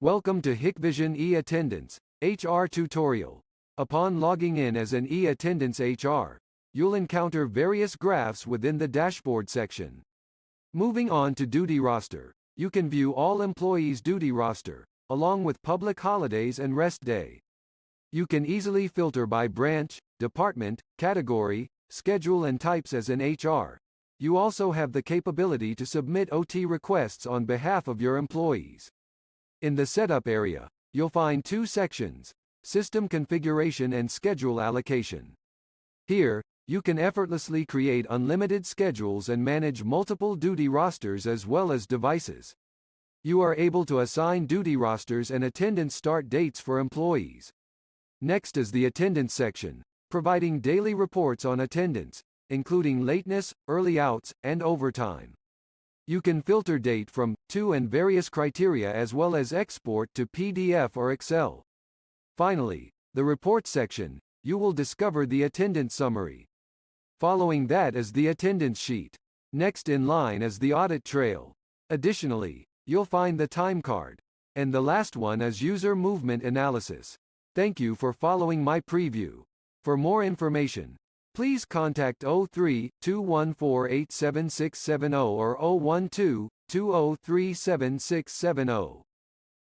Welcome to HikVision e-Attendance, HR tutorial. Upon logging in as an e-Attendance HR, you'll encounter various graphs within the dashboard section. Moving on to Duty Roster, you can view all employees' duty roster, along with public holidays and rest day. You can easily filter by branch, department, category, schedule and types as an HR. You also have the capability to submit OT requests on behalf of your employees. In the Setup area, you'll find two sections: System Configuration and Schedule Allocation. Here, you can effortlessly create unlimited schedules and manage multiple duty rosters as well as devices. You are able to assign duty rosters and attendance start dates for employees. Next is the Attendance section, providing daily reports on attendance, including lateness, early outs, and overtime. You can filter date from, to and various criteria as well as export to PDF or Excel. Finally, the Reports section, you will discover the attendance summary. Following that is the attendance sheet. Next in line is the audit trail. Additionally, you'll find the time card. And the last one is user movement analysis. Thank you for following my preview. For more information, please contact 03-214-87670 or 012-203-7670.